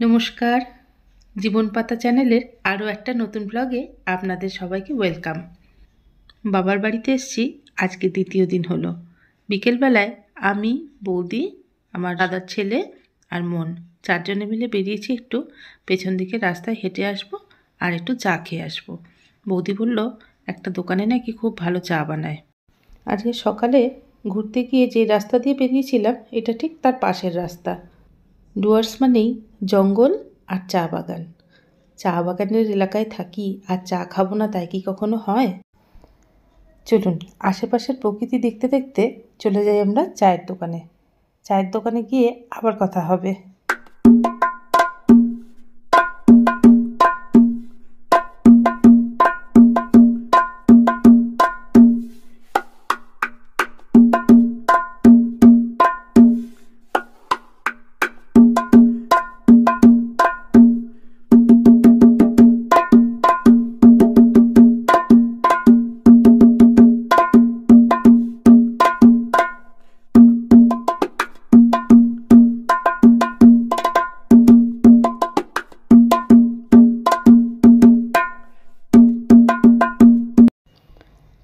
নমস্কার, জীবন পাতা চ্যানেলের আরও একটা নতুন ব্লগে আপনাদের সবাইকে ওয়েলকাম। বাবার বাড়িতে এসেছি, আজকে দ্বিতীয় দিন হলো। বিকেলবেলায় আমি, বৌদি, আমার দাদার ছেলে আর মন চারজনে মিলে বেরিয়েছি একটু পেছন দিকে রাস্তায় হেঁটে আসবো আর একটু চা খেয়ে আসবো। বৌদি বলল একটা দোকানে নাকি খুব ভালো চা বানায়। আজকে সকালে ঘুরতে গিয়ে যে রাস্তা দিয়ে বেরিয়েছিলাম এটা ঠিক তার পাশের রাস্তা। ডুয়ার্স মানেই জঙ্গল আর চা বাগান। চা বাগানের এলাকায় থাকি আর চা খাবো না তাই কি কখনো হয়? চলুন আশেপাশের প্রকৃতি দেখতে দেখতে চলে যাই আমরা চায়ের দোকানে। চায়ের দোকানে গিয়ে আবার কথা হবে।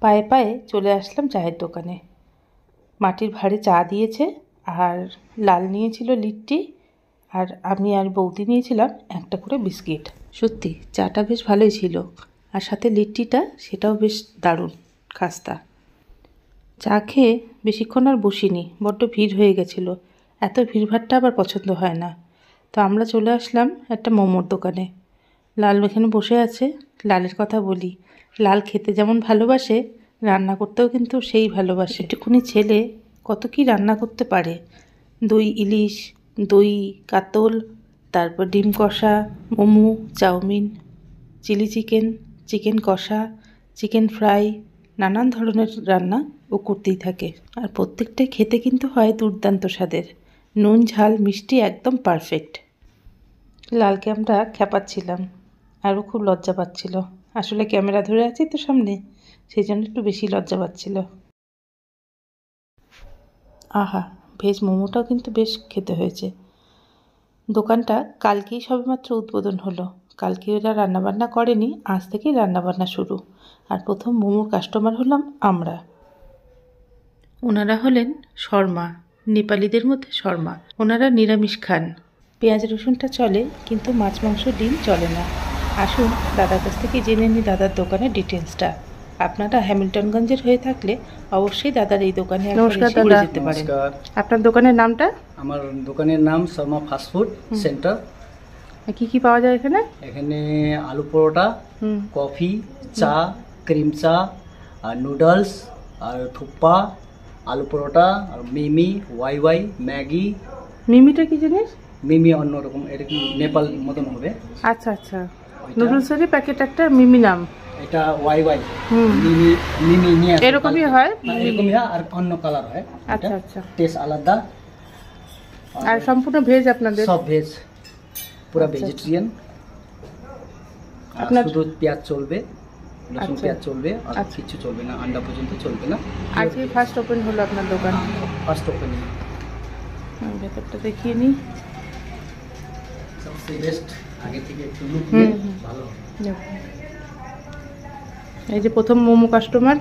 পায়ে পায়ে চলে আসলাম চায়ের দোকানে। মাটির ভাঁড়ে চা দিয়েছে আর লাল নিয়েছিল লিট্টি, আর আমি আর বৌদি নিয়েছিলাম একটা করে বিস্কিট। সত্যি চাটা বেশ ভালোই ছিল, আর সাথে লিট্টিটা সেটাও বেশ দারুণ খাস্তা। চা খেয়ে বেশিক্ষণ আর বসিনি, বড্ড ভিড় হয়ে গেছিলো। এত ভিড়ভাড়টা আবার পছন্দ হয় না। তো আমরা চলে আসলাম একটা মোমোর দোকানে। লাল এখানে বসে আছে। লালের কথা বলি, লাল খেতে যেমন ভালোবাসে, রান্না করতেও কিন্তু সেই ভালোবাসে। একটুখানি ছেলে কত কি রান্না করতে পারে। দই ইলিশ, দই কাতল, তারপর ডিম কষা, momo, chow mein, chilli chicken, chicken কষা, চিকেন ফ্রাই, নানান ধরনের রান্না ও করতেই থাকে। আর প্রত্যেকটাই খেতে কিন্তু হয় দুর্দান্ত স্বাদের। নুন ঝাল মিষ্টি একদম পারফেক্ট। লালকে আমরা খেপাচ্ছিলাম আর ও খুব লজ্জা পাচ্ছিল। আসলে ক্যামেরা ধরে আছি তো সামনে, সেই জন্য একটু বেশি লজ্জা পাচ্ছিল। আহা, ভেজ মোমোটাও কিন্তু বেশ খেতে হয়েছে। দোকানটা কালকেই সবেমাত্র উদ্বোধন হলো। কালকে ওরা রান্নাবান্না করেনি, আজ থেকেই রান্নাবান্না শুরু। আর প্রথম মোমোর কাস্টমার হলাম আমরা। ওনারা হলেন শর্মা, নেপালিদের মধ্যে শর্মা। ওনারা নিরামিষ খান, পেঁয়াজ রসুনটা চলে, কিন্তু মাছ মাংস ডিম চলে না। আসুন দাদার কাছ থেকে জেনে নিই দাদার দোকানের ডিটেলসটা। আপনারা হ্যামিল্টনগঞ্জের হয়ে থাকলে অবশ্যই দাদার এই দোকানে নমস্কার একবার দাদা। ঘুরে যেতে পারেন। আপনার দোকানের নামটা? আমার দোকানের নাম শর্মা ফাস্টফুড সেন্টার। কি কি পাওয়া যায় এখানে? এখানে আলু পরোটা, কফি, চা, ক্রিম চা, আর নুডলস, আর থুপ্পা, আলু পরোটা, আর মিমি, ওয়াই ওয়াই, ম্যাগি। মিমিটা কি জিনিস? মিমি অন্যরকম, এরকম নেপাল মতন হবে। আচ্ছা আচ্ছা, নুডলসেরই প্যাকেট একটা মিমি নাম। এটা ওয়াই ওয়াই, মিমি মিমি নিয়ে এরকমই হয়? এরকমই হয়, আর অন্য কালার হয়। আচ্ছা আচ্ছা, টেস্ট আলাদা। আর সম্পূর্ণ ভেজ আপনাদের? সব ভেজ, পুরো ভেজিটেরিয়ান। আপনার শুধু পেঁয়াজ চলবে, রসুন পেঁয়াজ চলবে, আর কিছু চলবে না, আন্ডা পর্যন্ত চলবে না। আজকে ফার্স্ট ওপেন হলো আপনার দোকান? First opening. ভেতরটা দেখিয়ে নিই। সবচেয়ে বেস্ট, আগে থেকে একটু লুক ভালো। এই যে প্রথম মোমো কাস্টমার।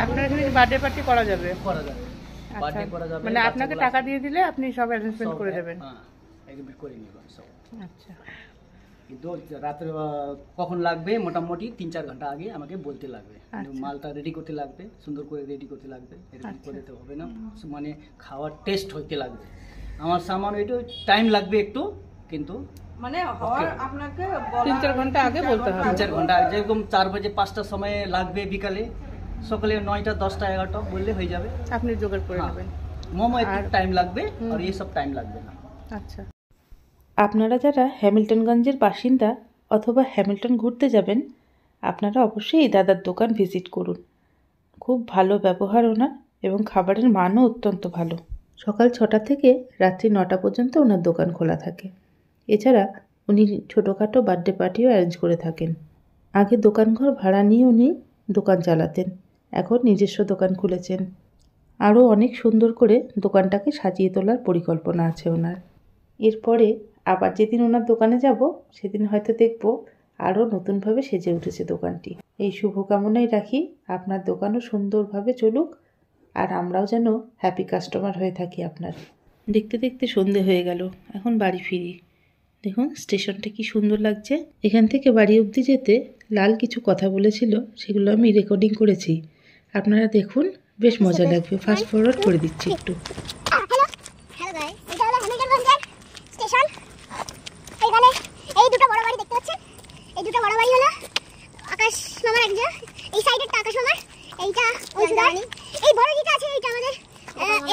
আপনার এখানে বার্থডে পার্টি করা যাবে? করা যাবে, বার্থডে করা যাবে। মানে আপনাকে টাকা দিয়ে দিলে আপনি সব অ্যারেঞ্জমেন্ট করে দেবেন? হ্যাঁ, একদম করে নিব সব। আচ্ছা, কিন্তু রাত্রে কখন লাগবে মোটামুটি 3-4 ঘন্টা আগে আমাকে বলতে লাগবে। মালটা রেডি করতে লাগবে, সুন্দর করে রেডি করতে লাগবে। এরকম করে তো হবে না, মানে খাওয়ার টেস্ট হইতে লাগবে। আমার সামান একটু টাইম লাগবে একটু, কিন্তু মানে আপনাকে 3-4 ঘন্টা আগে বলতে হবে। 3-4 ঘন্টা আগে, যেরকম 4 বাজে 5টার সময় লাগবে, বিকালে সকালে 9টা 10টা 11টা বললে হয়ে যাবে। আপনি জোগাড় করে নেবেন। মোমো একটু টাইম লাগবে, আর এই সব টাইম লাগবে না। আচ্ছা, আপনারা যারা হ্যামিল্টনগঞ্জের বাসিন্দা অথবা হ্যামিল্টন ঘুরতে যাবেন, আপনারা অবশ্যই এই দাদার দোকান ভিজিট করুন। খুব ভালো ব্যবহার ওনার, এবং খাবারের মানও অত্যন্ত ভালো। সকাল 6টা থেকে রাত্রি 9টা পর্যন্ত ওনার দোকান খোলা থাকে। এছাড়া উনি ছোটোখাটো বার্থডে পার্টিও অ্যারেঞ্জ করে থাকেন। আগে দোকানঘর ভাড়া নিয়ে উনি দোকান চালাতেন, এখন নিজস্ব দোকান খুলেছেন। আরও অনেক সুন্দর করে দোকানটাকে সাজিয়ে তোলার পরিকল্পনা আছে ওনার। এরপরে আবার যেদিন ওনার দোকানে যাব সেদিন হয়তো দেখব আরও নতুনভাবে সেজে উঠেছে দোকানটি। এই শুভকামনাই রাখি আপনার দোকানও সুন্দরভাবে চলুক, আর আমরাও যেন হ্যাপি কাস্টমার হয়ে থাকি আপনার। দেখতে দেখতে সন্ধে হয়ে গেল, এখন বাড়ি ফিরি। দেখুন স্টেশনটা কি সুন্দর লাগছে। এখান থেকে বাড়ি অবধি যেতে লাল কিছু কথা বলেছিল, সেগুলো আমি রেকর্ডিং করেছি। আপনারা দেখুন, বেশ মজা লাগবে। ফাস্ট ফরওয়ার্ড করে দিচ্ছি একটু। হ্যালো গাইস, এটা হলো হ্যামিল্টনগঞ্জের স্টেশন। এখানে এই দুটো বড় বাড়ি দেখতে পাচ্ছেন, এই দুটো বড় বাড়ি হলো আকাশ মামার একজন, এই সাইডেরটা আকাশ মামার, এইটা অংশুদার। এই বড় যেটা আছে এইটা আমাদের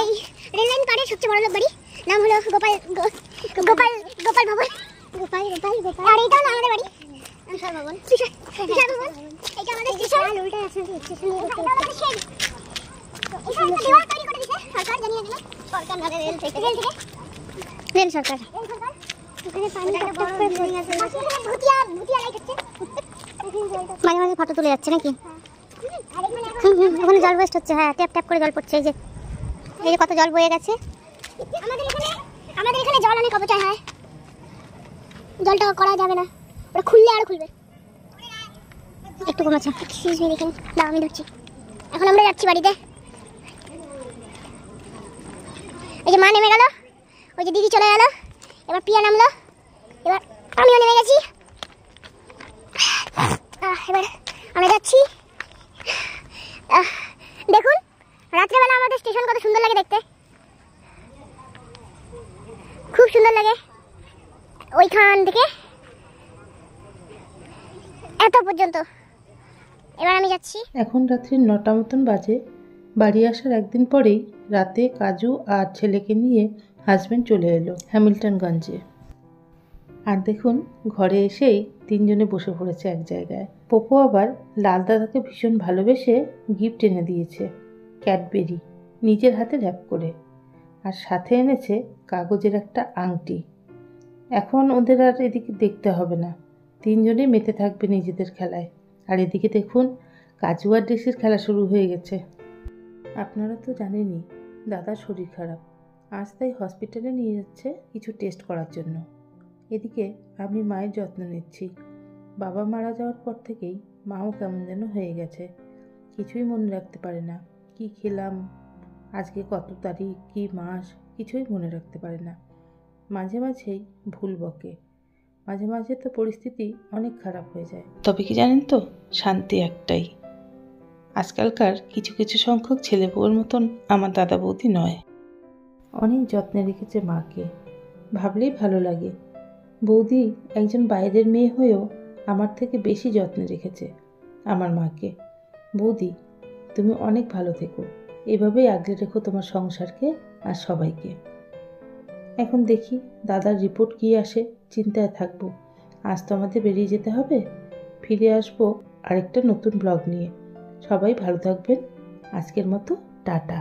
এই রেল লাইন পাড়ের সবচেয়ে বড় লোক বাড়ি, নাম হলো গোপাল গোপাল গোপাল ভবন। আর এইটা হলো আমাদের বাড়ি, তুষার ভবন। তুষার ভবন, এইটা আমাদের স্টেশন। উল্টা আছে স্টেশন, এটা আমাদের শেড। এখানে একটা দেওয়াল তৈরি করে দিয়েছে সরকার, জানিয়ে দিল সরকার না রেল থেকে, রেল সরকার। এখানে পানি টপ করে ফ্লোরিং আছে, ভুটিয়া ভুটিয়া লাইট হচ্ছে। মাঝে মাঝে ফটো তুলে যাচ্ছে নাকি? ওখানে জল ওয়েস্ট হচ্ছে, হ্যাঁ ট্যাপ ট্যাপ করে জল পড়ছে। এই যে কত জল বয়ে গেছে। আমাদের এখানে জল অনেক অপচয় হয়, জলটা করা যাবে না, ওটা খুললে আর খুলবে। একটু কমেছে, এক্সকিউজ মি দেখেন, দাও আমি ধরছি। এখন আমরা যাচ্ছি বাড়িতে। এই যে মা নেমে গেল, ওই যে দিদি চলে গেল, এবার পিয়া নামলো, এবার আমিও নেমে গেছি। এবার আমরা যাচ্ছি। দেখুন রাত্রেবেলা আমাদের স্টেশন কত সুন্দর লাগে দেখতে, খুব সুন্দর লাগে। ওইখান থেকে এত পর্যন্ত। এবার আমি যাচ্ছি। এখন রাত্রি 9টা মতন বাজে। বাড়ি আসার একদিন পরেই রাতে কাজু আর ছেলেকে নিয়ে হাজব্যান্ড চলে এলো হ্যামিল্টনগঞ্জে। আর দেখুন ঘরে এসেই তিনজনে বসে পড়েছে এক জায়গায়। পোপো আবার লাল দাদাকে ভীষণ ভালোবেসে গিফট এনে দিয়েছে, ক্যাডবেরি, নিজের হাতে র্যাপ করে, আর সাথে এনেছে কাগজের একটা আংটি। এখন ওদের আর এদিকে দেখতে হবে না, তিনজনেই মেতে থাকবে নিজেদের খেলায়। আর এদিকে দেখুন কাজু আর ডেসির খেলা শুরু হয়ে গেছে। আপনারা তো জানেনই দাদার শরীর খারাপ, আজ তাই হসপিটালে নিয়ে যাচ্ছে কিছু টেস্ট করার জন্য। এদিকে আমি মায়ের যত্ন নিচ্ছি। বাবা মারা যাওয়ার পর থেকেই মাও কেমন যেন হয়ে গেছে, কিছুই মনে রাখতে পারে না। কি খেলাম, আজকে কত তারিখ, কি মাস, কিছুই মনে রাখতে পারে না। মাঝে মাঝেই ভুল বকে, মাঝে মাঝে তো পরিস্থিতি অনেক খারাপ হয়ে যায়। তবে কি জানেন তো, শান্তি একটাই, আজকালকার কিছু কিছু সংখ্যক ছেলে বউর মতন আমার দাদা বৌদি নয়। অনেক যত্নে রেখেছে মাকে, ভাবলেই ভালো লাগে। বৌদি একজন বাইরের মেয়ে হয়েও আমার থেকে বেশি যত্নে রেখেছে আমার মাকে। বৌদি তুমি অনেক ভালো থেকো, এভাবেই আগলে রেখো তোমার সংসারকে আর সবাইকে। এখন দেখি দাদার রিপোর্ট কী আসে, চিন্তায় থাকবো। আজ তো আমাদের বেরিয়ে যেতে হবে, ফিরে আসবো আরেকটা নতুন ব্লগ নিয়ে। সবাই ভালো থাকবেন, আজকের মতো টাটা।